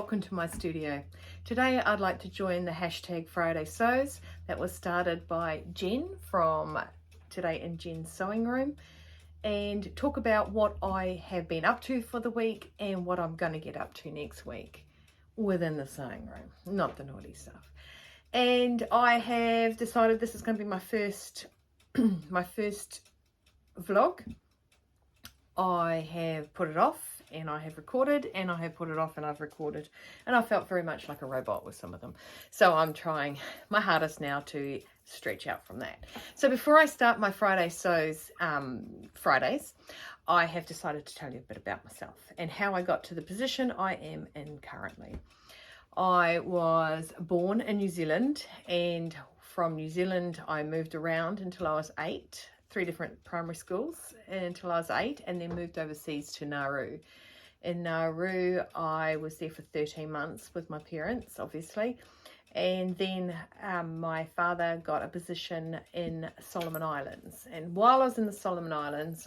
welcome to my studio. Today I'd like to join the hashtag Friday Sews that was started by Jen from Today in Jen's Sewing Room, and talk about what I have been up to for the week and what I'm going to get up to next week within the sewing room, not the naughty stuff. And I have decided this is going to be my first my first vlog. I have put it off and I have recorded, and I have put it off and I've recorded, and I felt very much like a robot with some of them. So I'm trying my hardest now to stretch out from that. So before I start my Friday Sews Fridays, I have decided to tell you a bit about myself and how I got to the position I am in currently. I was born in New Zealand, and from New Zealand I moved around until I was 8, 3 different primary schools until I was 8, and then moved overseas to Nauru. In Nauru I was there for 13 months with my parents, obviously, and then my father got a position in Solomon Islands, and while I was in the Solomon Islands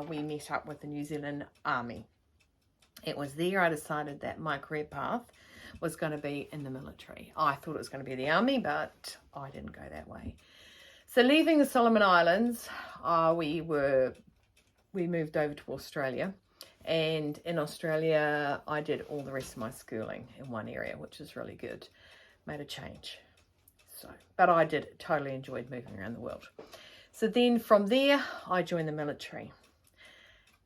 we met up with the New Zealand Army. It was there I decided that my career path was going to be in the military. I thought it was going to be the army, but I didn't go that way. So leaving the Solomon Islands, we moved over to Australia, and in Australia I did all the rest of my schooling in one area, which is really good. Made a change. But I totally enjoyed moving around the world. So then from there I joined the military.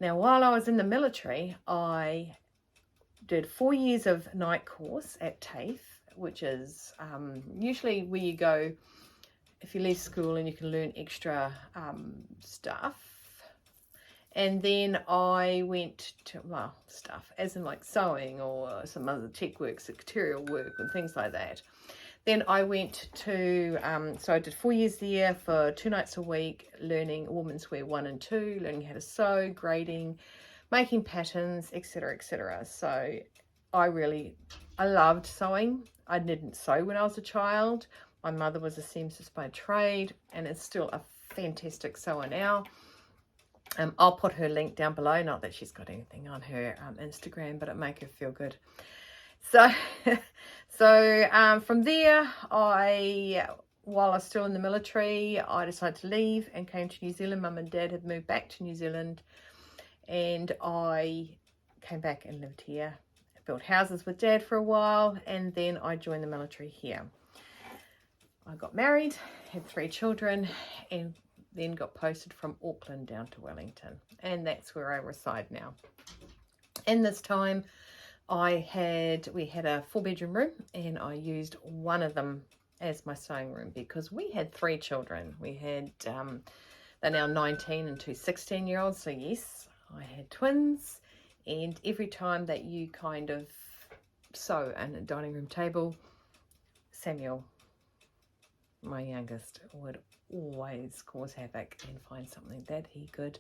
Now while I was in the military, I did 4 years of night course at TAFE, which is usually where you go if you leave school and you can learn extra stuff. And then I went to, well, stuff as in like sewing or some other tech work, secretarial work and things like that. Then I went to, so I did 4 years there for 2 nights a week, learning Women's Wear 1 and 2, learning how to sew, grading, making patterns, etc, etc. So I loved sewing. I didn't sew when I was a child. My mother was a seamstress by trade and is still a fantastic sewer now. I'll put her link down below, not that she's got anything on her Instagram, but it make her feel good. So, from there, while I was still in the military, I decided to leave and came to New Zealand. Mum and Dad had moved back to New Zealand, and I came back and lived here. I built houses with Dad for a while, and then I joined the military here. I got married, had 3 children, and then got posted from Auckland down to Wellington, and that's where I reside now. In this time we had a 4-bedroom room, and I used one of them as my sewing room because we had 3 children. We had they're now 19 and 2 16-year-olds, so yes, I had twins, and every time that you kind of sew on a dining room table, Samuel, my youngest, would always cause havoc and find something that he could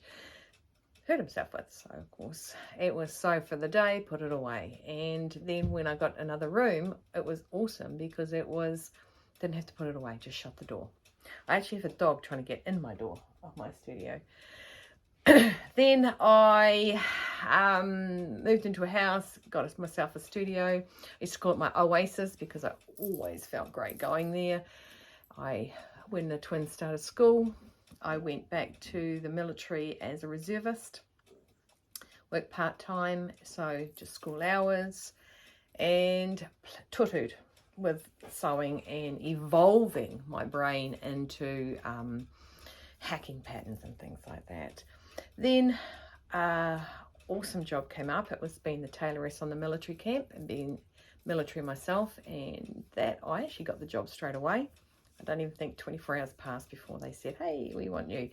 hurt himself with. So of course it was sew for the day, put it away. And then when I got another room, it was awesome because didn't have to put it away, just shut the door. I actually have a dog trying to get in my door of my studio. Then I moved into a house, got myself a studio. I used to call it my oasis because I always felt great going there. When the twins started school, I went back to the military as a reservist, worked part-time, so just school hours, and tutored with sewing and evolving my brain into hacking patterns and things like that. Then awesome job came up. It was being the tailoress on the military camp and being military myself, and that I actually got the job straight away. I don't even think 24 hours passed before they said, hey, we want you.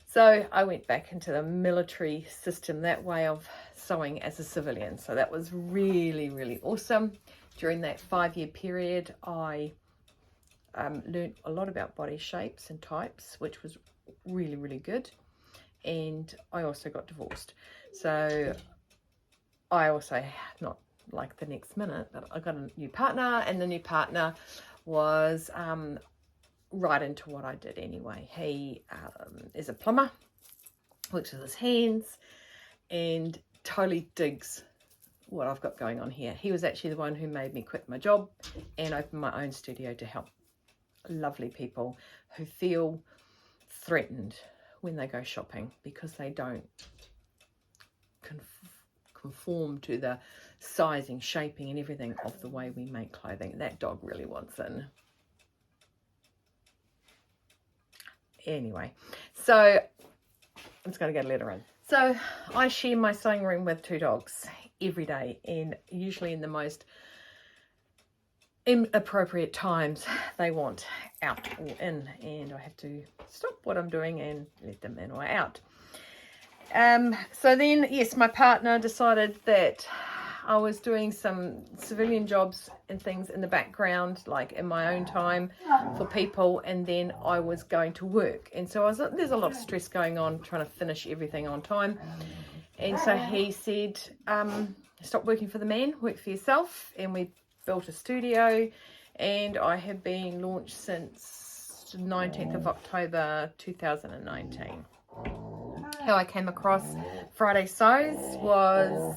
So I went back into the military system, that way of sewing as a civilian. So that was really, really awesome. During that 5-year period, I learned a lot about body shapes and types, which was really, really good. And I also got divorced. So I also, not like the next minute, but I got a new partner, and the new partner was right into what I did anyway. He is a plumber, works with his hands, and totally digs what I've got going on here. He was actually the one who made me quit my job and open my own studio to help lovely people who feel threatened when they go shopping because they don't conform to the sizing, shaping and everything of the way we make clothing. That dog really wants in. Anyway, so I'm just going to get a letter in. So I share my sewing room with 2 dogs every day, and usually in the most inappropriate times they want out or in, and I have to stop what I'm doing and let them in or out. So then, yes, my partner decided that I was doing some civilian jobs and things in the background, like in my own time for people, and then I was going to work. And so there's a lot of stress going on, trying to finish everything on time. And so he said, stop working for the man, work for yourself. And we built a studio, and I have been launched since 19th of October 2019. How I came across Friday Sews was...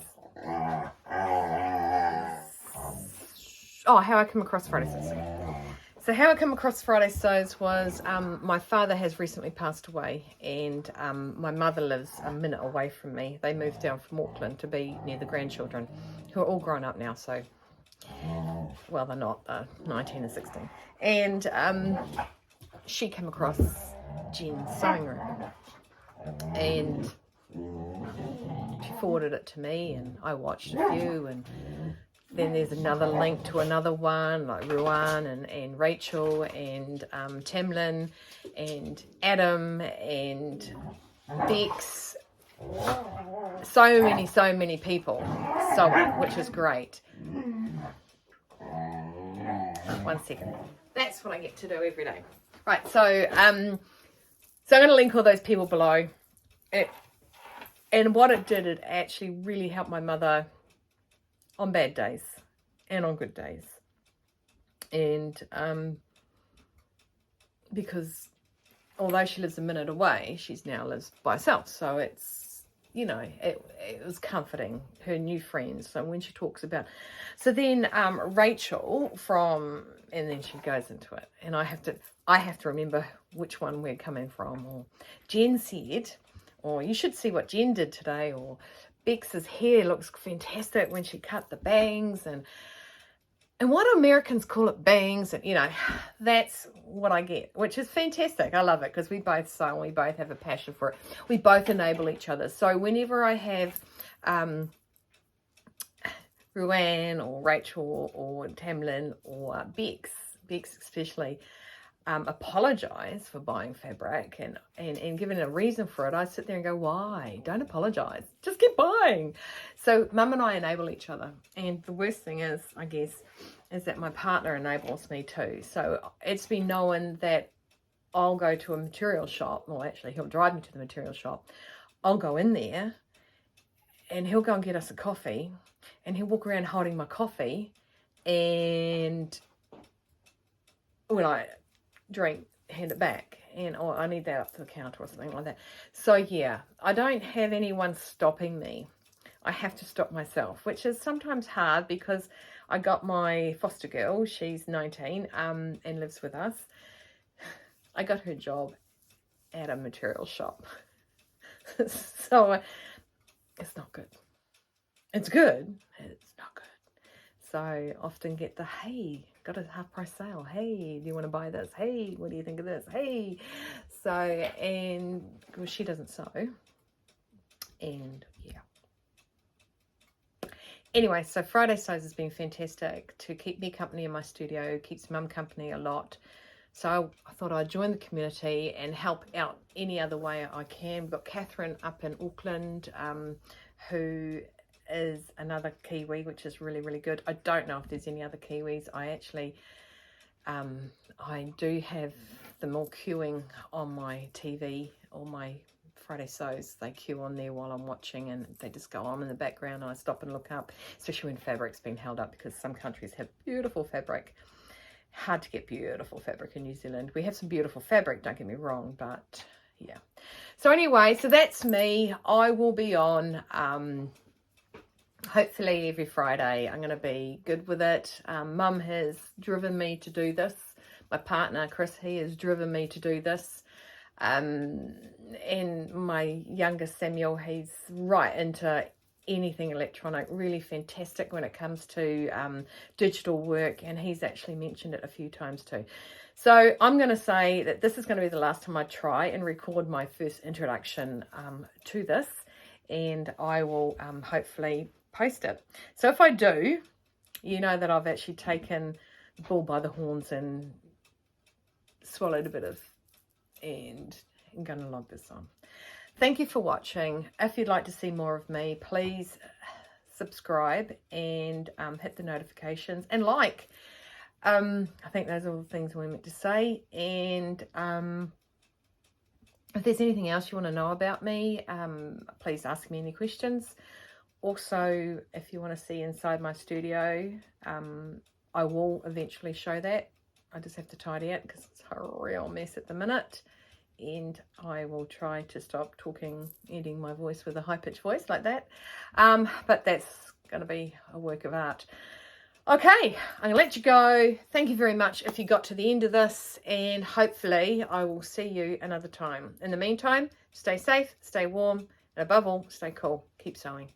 how I come across Friday Sews. So how I come across Friday Sews was my father has recently passed away, and my mother lives a minute away from me. They moved down from Auckland to be near the grandchildren, who are all grown up now, so, well, they're not, 19 and 16. And she came across Jen's sewing room, and she forwarded it to me, and I watched a few, and then there's another link to another one, like Ruan and Rachel and Tamlin and Adam and Bex. So many people sewing, which is great. 1 second. That's what I get to do every day. Right, so I'm going to link all those people below. And what it did, it actually really helped my mother on bad days and on good days. And because although she lives a minute away, she's now lives by herself. So it's, you know, it was comforting, her new friends. So when she talks about, so then Rachel and then she goes into it, and I have to remember which one we're coming from. Or Jen said, or you should see what Jen did today, or Bex's hair looks fantastic when she cut the bangs, and what do Americans call it, bangs, and you know, that's what I get, which is fantastic. I love it because we both sew and we both have a passion for it. We both enable each other. So whenever I have Ruan or Rachel or Tamlin or Bex especially, apologize for buying fabric and giving a reason for it, I sit there and go, why? Don't apologize, just keep buying. So Mum and I enable each other, and the worst thing is, I guess, is that my partner enables me too. So it's been known that I'll go to a material shop, well actually he'll drive me to the material shop, I'll go in there and he'll go and get us a coffee, and he'll walk around holding my coffee, and when I drink, hand it back, and I need that up to the counter or something like that. So yeah, I don't have anyone stopping me. I have to stop myself, which is sometimes hard because I got my foster girl, she's 19 and lives with us. I got her job at a material shop. So it's not good. It's good, it's not good. So I often get the, hey, got a half price sale. Hey, do you want to buy this? Hey, what do you think of this? Hey. So, and well, she doesn't sew. And yeah. Anyway, so Friday Sews has been fantastic to keep me company in my studio, keeps Mum company a lot. So I thought I'd join the community and help out any other way I can. We've got Catherine up in Auckland, who is another Kiwi, which is really, really good. I don't know if there's any other Kiwis. I actually, I do have them all queuing on my TV, all my Friday Sews. They queue on there while I'm watching, and they just go on in the background, and I stop and look up, especially when fabric's been held up, because some countries have beautiful fabric. Hard to get beautiful fabric in New Zealand. We have some beautiful fabric, don't get me wrong, but yeah. So anyway, so that's me. I will be on hopefully every Friday I'm going to be good with it. Mum has driven me to do this. My partner, Chris, he has driven me to do this. And my youngest Samuel, he's right into anything electronic, really fantastic when it comes to digital work, and he's actually mentioned it a few times too. So I'm going to say that this is going to be the last time I try and record my first introduction to this, and I will hopefully post it. So if I do, you know that I've actually taken the bull by the horns and swallowed a bit of, and I'm going to log this on. Thank you for watching. If you'd like to see more of me, please subscribe and hit the notifications and like. I think those are all the things we meant to say. And if there's anything else you want to know about me, please ask me any questions. Also, if you want to see inside my studio, I will eventually show that. I just have to tidy it because it's a real mess at the minute. And I will try to stop talking, ending my voice with a high-pitched voice like that. But that's going to be a work of art. Okay, I'm going to let you go. Thank you very much if you got to the end of this. And hopefully I will see you another time. In the meantime, stay safe, stay warm, and above all, stay cool. Keep sewing.